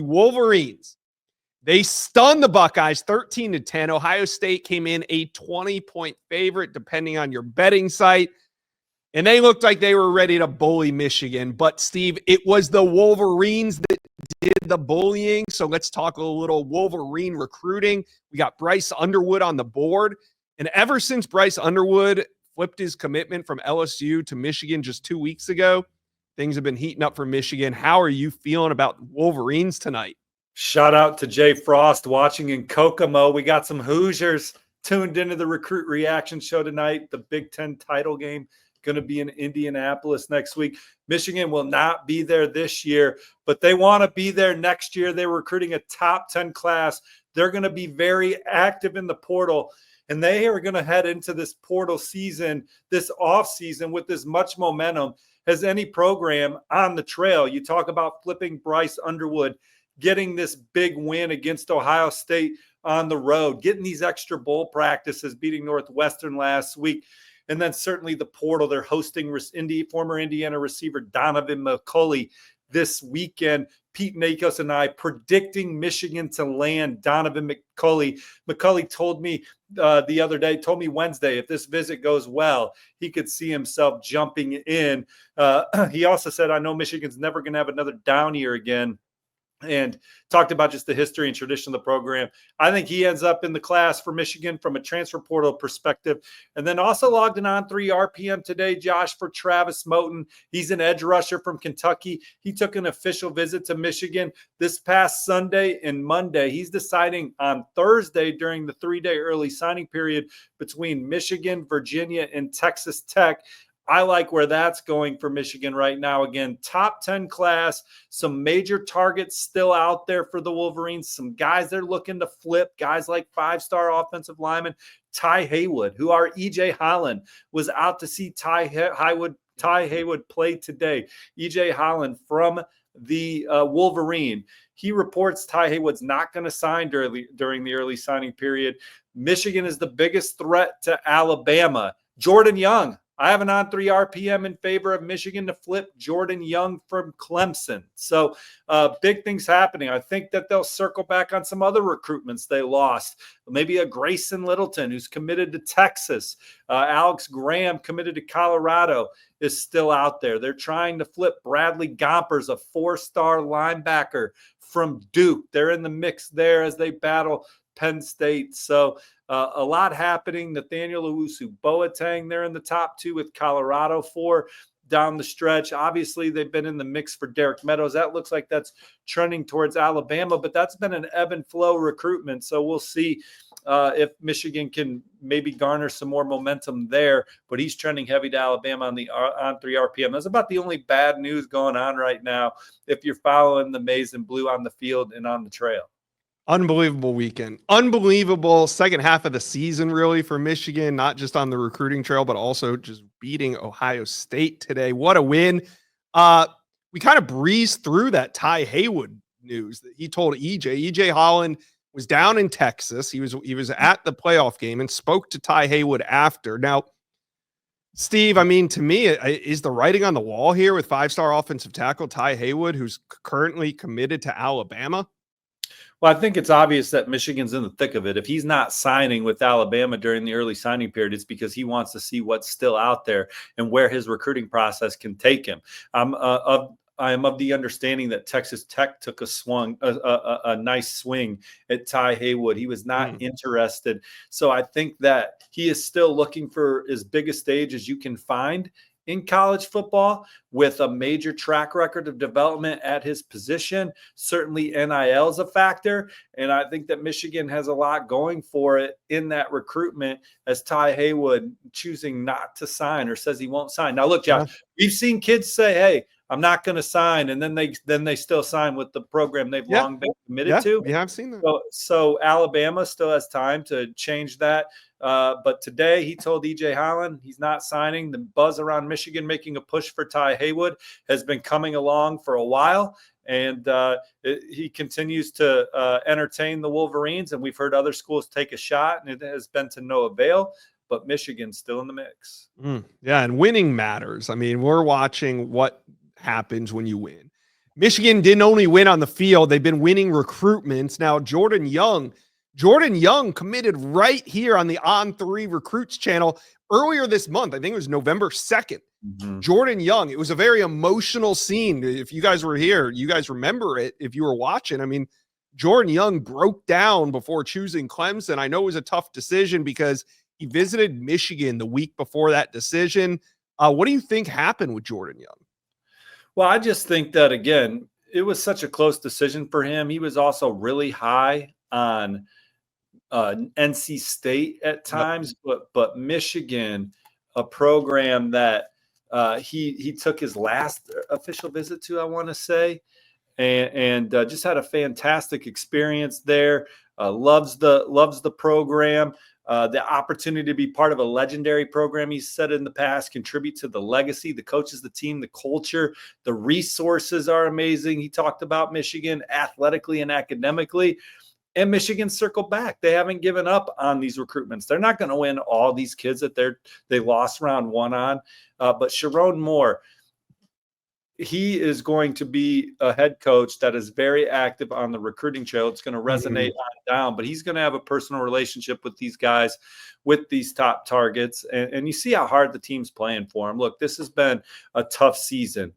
Wolverines. They stunned the Buckeyes 13-10. Ohio State came in a 20-point favorite, depending on your betting site. And they looked like they were ready to bully Michigan. But, Steve, it was the Wolverines that did the bullying. So let's talk a little Wolverine recruiting. We got Bryce Underwood on the board. And ever since Bryce Underwood flipped his commitment from LSU to Michigan just 2 weeks ago, things have been heating up for Michigan. How are you feeling about Wolverines tonight? Shout out to Jay Frost watching in Kokomo. We got some Hoosiers tuned into the Recruit Reaction show tonight. The Big Ten title game going to be in Indianapolis next week. Michigan will not be there this year, but they want to be there next year. They're recruiting a top 10 class. They're going to be very active in the portal, and they are going to head into this portal season, this off season, with as much momentum as any program on the trail. You talk about flipping Bryce Underwood, getting this big win against Ohio State on the road, getting these extra bowl practices, beating Northwestern last week. And then certainly the portal, they're hosting former Indiana receiver Donovan McCulley this weekend. Pete Nakos and I predicting Michigan to land Donovan McCulley. McCulley told me the other day, told me Wednesday, if this visit goes well, he could see himself jumping in. He also said, I know Michigan's never going to have another down year again, and talked about just the history and tradition of the program. I think he ends up in the class for Michigan from a transfer portal perspective. And then also logged in on 3 RPM today, Josh, for Travis Moten. He's an edge rusher from Kentucky. He took an official visit to Michigan this past Sunday and Monday. He's deciding on Thursday during the 3-day early signing period between Michigan, Virginia, and Texas Tech. I like where that's going for Michigan right now. Again, top 10 class, some major targets still out there for the Wolverines, some guys they're looking to flip, guys like 5-star offensive lineman Ty Haywood, who our E.J. Holland was out to see Ty Haywood play today. E.J. Holland from the Wolverine. He reports Ty Haywood's not going to sign during the early signing period. Michigan is the biggest threat to Alabama. Jordan Young, I have an on 3 RPM in favor of Michigan to flip Jordan Young from Clemson. So big things happening. I think that they'll circle back on some other recruitments they lost. Maybe a Grayson Littleton who's committed to Texas. Alex Graham committed to Colorado is still out there. They're trying to flip Bradley Gompers, a 4-star linebacker from Duke. They're in the mix there as they battle Penn State. So a lot happening. Nathaniel Owusu-Boateng, they're in the top 2 with Colorado 4 down the stretch. Obviously, they've been in the mix for Derek Meadows. That looks like that's trending towards Alabama, but that's been an ebb and flow recruitment. So we'll see if Michigan can maybe garner some more momentum there, but he's trending heavy to Alabama on 3 RPM. That's about the only bad news going on right now if you're following the maize and blue on the field and on the trail. Unbelievable weekend. Unbelievable second half of the season, really, for Michigan, not just on the recruiting trail, but also just beating Ohio State today. What a win. We kind of breezed through that Ty Haywood news that he told EJ. EJ Holland was down in Texas. He was at the playoff game and spoke to Ty Haywood after. Now, Steve, I mean, to me, is the writing on the wall here with 5-star offensive tackle Ty Haywood, who's currently committed to Alabama? Well, I think it's obvious that Michigan's in the thick of it. If he's not signing with Alabama during the early signing period, it's because he wants to see what's still out there and where his recruiting process can take him. I am of the understanding that Texas Tech took a nice swing at Ty Haywood. He was not interested. So I think that he is still looking for as big a stage as you can find in college football, with a major track record of development at his position. Certainly NIL is a factor, and I think that Michigan has a lot going for it in that recruitment, as Ty Haywood choosing not to sign or says he won't sign. Now, look, Josh, we've seen kids say, hey, I'm not going to sign, and then they still sign with the program they've long been committed to. We have seen that. So Alabama still has time to change that. But today he told E.J. Holland he's not signing. The buzz around Michigan making a push for Ty Haywood has been coming along for a while, and he continues to entertain the Wolverines, and we've heard other schools take a shot, and it has been to no avail. But Michigan's still in the mix. Yeah, and winning matters. I mean, we're watching what happens when you win. Michigan didn't only win on the field, they've been winning recruitments. Now, Jordan Young committed right here on the On3 Recruits channel earlier this month. I think it was November 2nd. Mm-hmm. Jordan Young, it was a very emotional scene. If you guys were here, you guys remember it if you were watching. I mean, Jordan Young broke down before choosing Clemson. I know it was a tough decision because he visited Michigan the week before that decision. What do you think happened with Jordan Young? Well, I just think that, again, it was such a close decision for him. He was also really high on NC State at times, but Michigan, a program that he took his last official visit to, I want to say, and just had a fantastic experience there. Loves the program. The opportunity to be part of a legendary program, he said in the past, contribute to the legacy, the coaches, the team, the culture, the resources are amazing. He talked about Michigan athletically and academically, and Michigan circled back. They haven't given up on these recruitments. They're not going to win all these kids that they lost round one on, but Sharon Moore, he is going to be a head coach that is very active on the recruiting trail. It's going to resonate on down, but he's going to have a personal relationship with these guys, with these top targets. And you see how hard the team's playing for him. Look, this has been a tough season.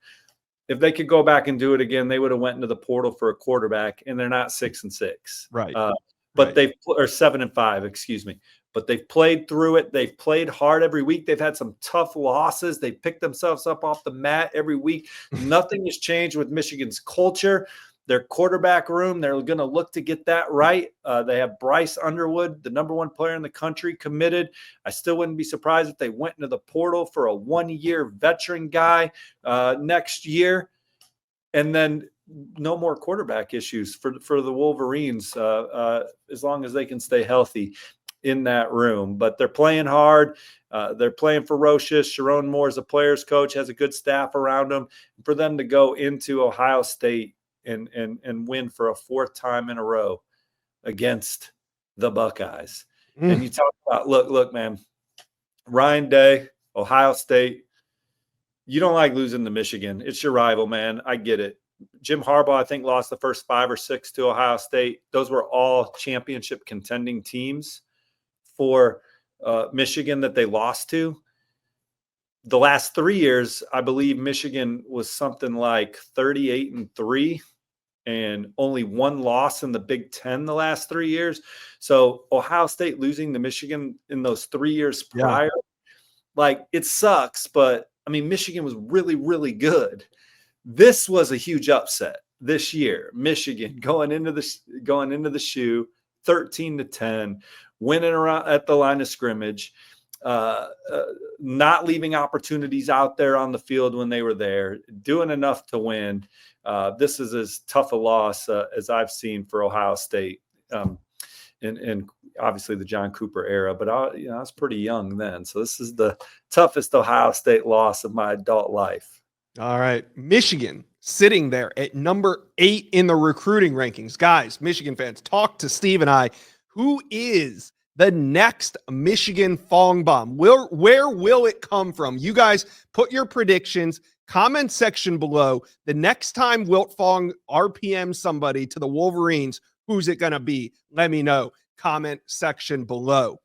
If they could go back and do it again, they would have went into the portal for a quarterback, and they're not 6-6. Right. But they've or 7-5, excuse me. But they've played through it. They've played hard every week. They've had some tough losses. They picked themselves up off the mat every week. Nothing has changed with Michigan's culture. Their quarterback room, they're going to look to get that right. They have Bryce Underwood, the number one player in the country, committed. I still wouldn't be surprised if they went into the portal for a one-year veteran guy next year. And then no more quarterback issues for the Wolverines as long as they can stay healthy in that room. But they're playing hard. They're playing ferocious. Sharon Moore is a player's coach, has a good staff around them. For them to go into Ohio State and win for a fourth time in a row against the Buckeyes. And you talk about, look, man, Ryan Day, Ohio State, you don't like losing to Michigan. It's your rival, man. I get it. Jim Harbaugh, I think, lost the first 5 or 6 to Ohio State. Those were all championship contending teams for Michigan that they lost to. The last 3 years, I believe Michigan was something like 38-3 and only one loss in the Big Ten the last 3 years. So Ohio State losing to Michigan in those 3 years prior, like, it sucks. But I mean, Michigan was really, really good. This was a huge upset this year. Michigan going into the shoe, 13-10, winning around at the line of scrimmage, not leaving opportunities out there on the field when they were there, doing enough to win. This is as tough a loss as I've seen for Ohio State, and obviously the John Cooper era. But I was pretty young then, so this is the toughest Ohio State loss of my adult life. All right. Michigan sitting there at number 8 in the recruiting rankings. Guys, Michigan fans, talk to Steve and I. Who is the next Michigan Fong bomb? Where will it come from? You guys put your predictions, comment section below. The next time Wiltfong RPM somebody to the Wolverines, who's it going to be? Let me know. Comment section below.